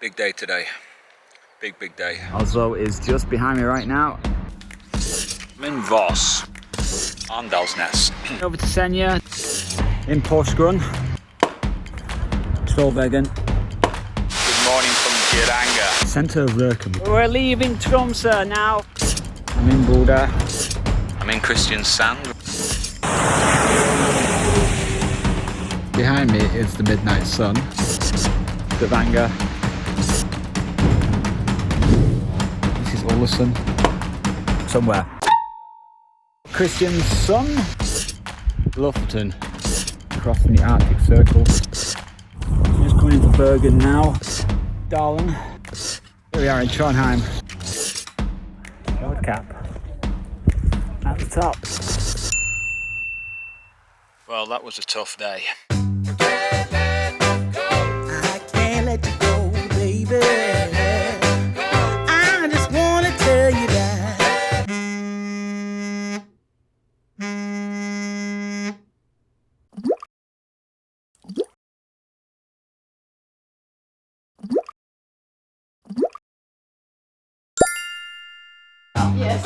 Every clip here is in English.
Big day today. Big day. Oslo is just behind me right now. I'm in Voss, Arndalsnes. Over to Senja, in Porsgrunn, Trollstigen. Good morning from Geiranger. Centre of Lillehammer. We're leaving Tromsø now. I'm in Bodø. I'm in Kristiansand. Behind me is the midnight sun, Stavanger. This is Ålesund. Somewhere. Kristiansand, Lufton, crossing the Arctic Circle. Just coming into Bergen now. Darling. Here we are in Trondheim. Cap at the top. Well, that was a tough day. I can't let you go, baby. I just wanna tell you that. Yes.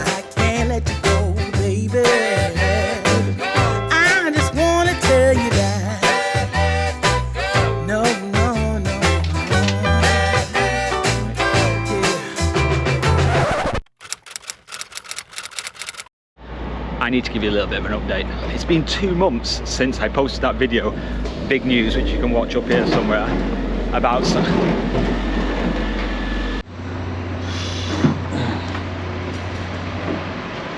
I can't let you go, baby. I just wanna tell you that. No. I need to give you a little bit of an update. It's been 2 months since I posted that video, big news, which you can watch up here somewhere, about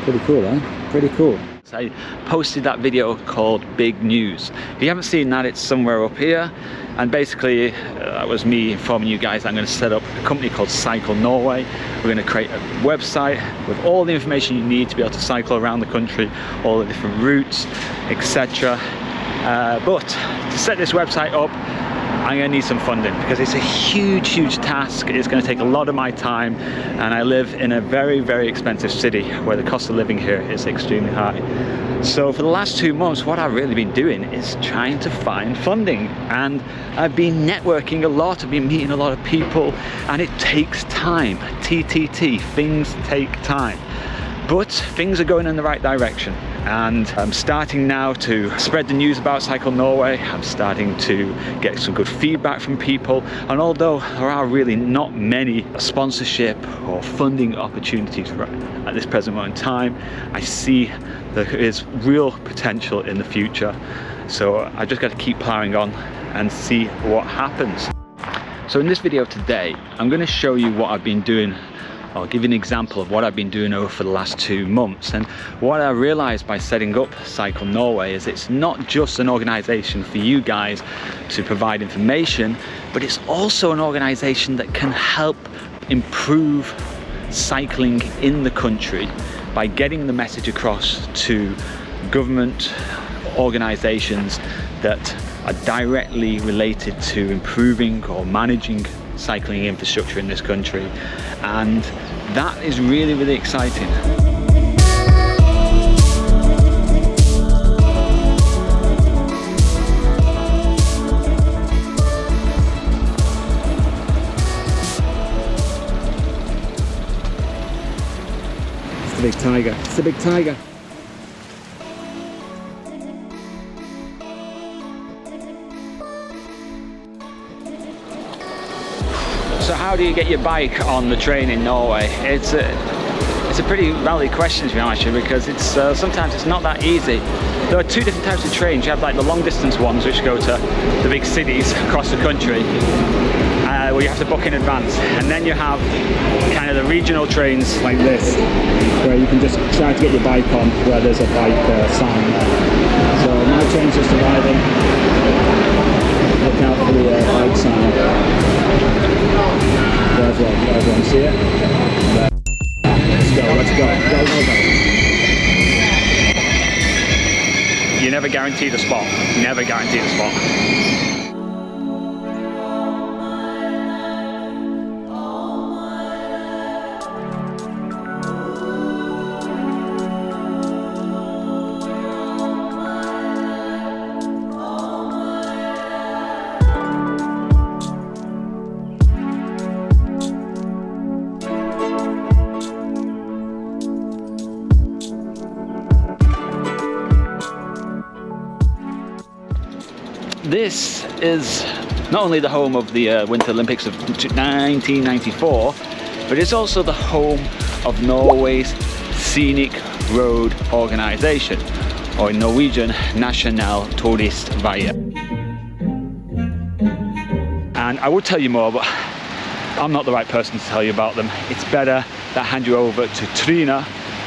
pretty cool, eh? Pretty cool. So I posted that video called Big News. If you haven't seen that, it's somewhere up here. And basically, that was me informing you guys I'm going to set up a company called Cycle Norway. We're going to create a website with all the information you need to be able to cycle around the country, all the different routes, etc. But to set this website up, I'm going to need some funding because it's a huge task. It's going to take a lot of my time, and I live in a very expensive city where the cost of living here is extremely high. So for the last 2 months, what I've really been doing is trying to find funding, and I've been networking a lot. I've been meeting a lot of people, and it takes time. TTT, things take time. But things are going in the right direction, and I'm starting now to spread the news about Cycle Norway. I'm starting to get some good feedback from people, and although there are really not many sponsorship or funding opportunities at this present moment in time, I see there is real potential in the future. So I just got to keep plowing on and see what happens. So in this video today, I'm going to show you what I've been doing. I'll give you an example of what I've been doing over for the last 2 months. And what I realized by setting up Cycle Norway is it's not just an organization for you guys to provide information, but it's also an organization that can help improve cycling in the country by getting the message across to government organizations that are directly related to improving or managing cycling infrastructure in this country, and that is really exciting. It's the big tiger. It's the big tiger. So how do you get your bike on the train in Norway? It's a pretty valid question, to be honest with you, because it's sometimes it's not that easy. There are 2 different types of trains. You have like the long distance ones, which go to the big cities across the country, where you have to book in advance, and then you have kind of the regional trains like this, where you can just try to get your bike on where there's a bike sign. So my train's just arriving. Look out for the bike sign. There's one, see it? Let's go. You never guarantee the spot. Never guarantee the spot. this is not only the home of the Winter Olympics of 1994, but it's also the home of Norway's Scenic Road Organisation, or in Norwegian, Nasjonale Turistveger. And I would tell you more, but I'm not the right person to tell you about them. It's better that I hand you over to Trina,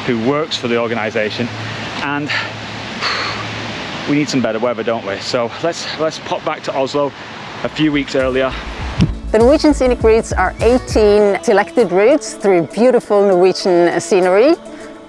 who works for the organisation, and we need some better weather, don't we? So let's pop back to Oslo a few weeks earlier. The Norwegian Scenic Routes are 18 selected routes through beautiful Norwegian scenery,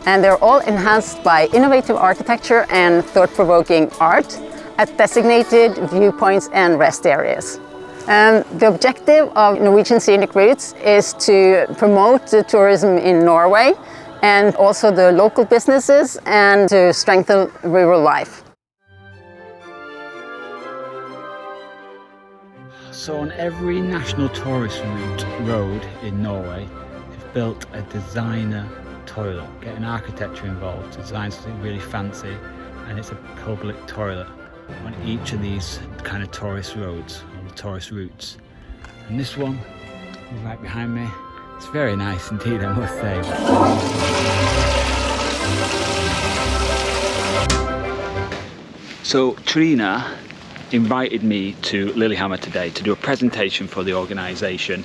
and they're all enhanced by innovative architecture and thought-provoking art at designated viewpoints and rest areas. The objective of Norwegian Scenic Routes is to promote the tourism in Norway and also the local businesses, and to strengthen rural life. So on every national tourist road in Norway, they've built a designer toilet, getting architecture involved, design something really fancy, and it's a public toilet on each of these kind of tourist roads, or the tourist routes. And this one is right behind me. It's very nice indeed, I must say. So Trina invited me to Lillehammer today to do a presentation for the organisation,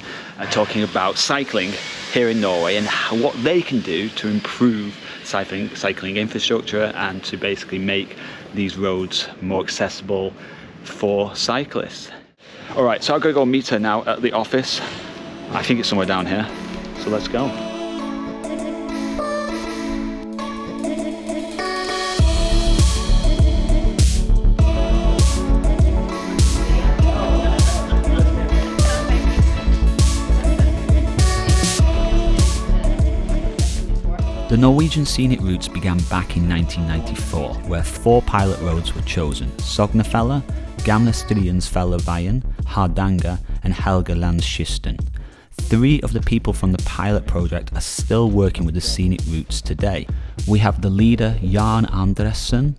talking about cycling here in Norway and what they can do to improve cycling infrastructure and to basically make these roads more accessible for cyclists. Alright, so I've got to go meet her now at the office. I think it's somewhere down here, so let's go. The Norwegian Scenic Routes began back in 1994, where 4 pilot roads were chosen: Sognefjella, Gamle Striensfjellavegen, Hardanger and Helgelandskysten. 3 of the people from the pilot project are still working with the Scenic Routes today. We have the leader Jan Andresen,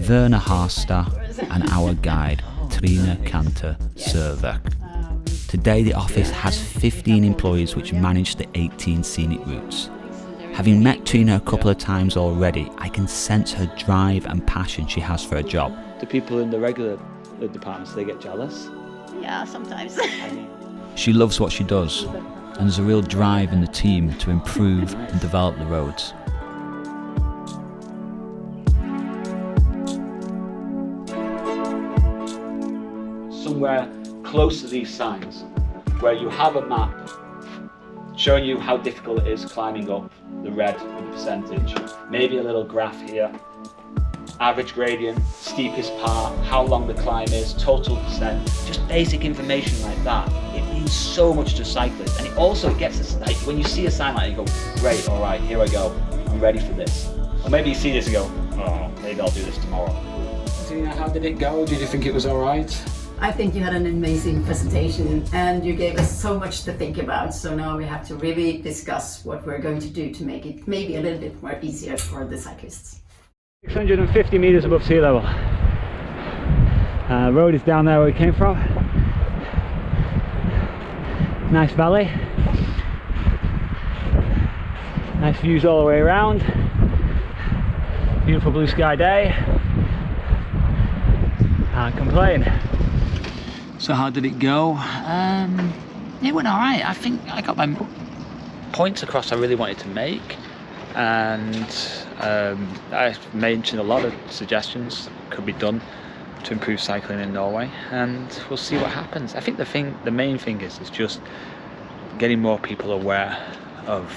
Werner Harstad and our guide Trine Kanter Sørvik. Today the office has 15 employees which manage the 18 scenic routes. Having met Trina a couple of times already, I can sense her drive and passion she has for her job. Do people in the regular departments, they get jealous? Yeah, sometimes. She loves what she does, and there's a real drive in the team to improve and develop the roads. Somewhere close to these signs, where you have a map showing you how difficult it is climbing up the red with the percentage, maybe a little graph here, average gradient, steepest part, how long the climb is, total percent, just basic information like that. It means so much to cyclists, and it also gets us, like, when you see a sign like that, you go, great, all right, here I go, I'm ready for this. Or maybe you see this and go, oh, maybe I'll do this tomorrow. Tina, how did it go? Did you think it was all right? I think you had an amazing presentation, and you gave us so much to think about. So now we have to really discuss what we're going to do to make it maybe a little bit more easier for the cyclists. 650 meters above sea level. Road is down there where we came from. Nice valley. Nice views all the way around. Beautiful blue sky day. Can't complain. So how did it go? It went alright. I think I got my points across I really wanted to make, and I mentioned a lot of suggestions could be done to improve cycling in Norway, and we'll see what happens. I think the main thing is just getting more people aware of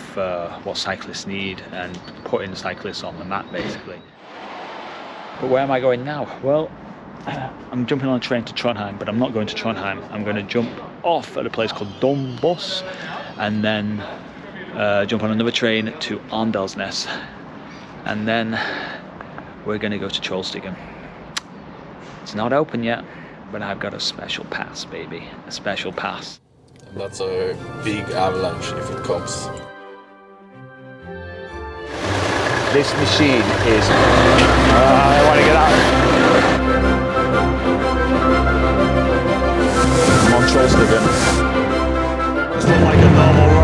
what cyclists need and putting cyclists on the map, basically. But where am I going now? Well, I'm jumping on a train to Trondheim, but I'm not going to Trondheim. I'm going to jump off at a place called Dombås, and then jump on another train to Arendalsnes, and then we're going to go to Trollstigen. It's not open yet, but I've got a special pass, baby. A special pass. And that's a big avalanche if it comes. This machine is... I want to get out. Trollstigen. It's not like a normal road.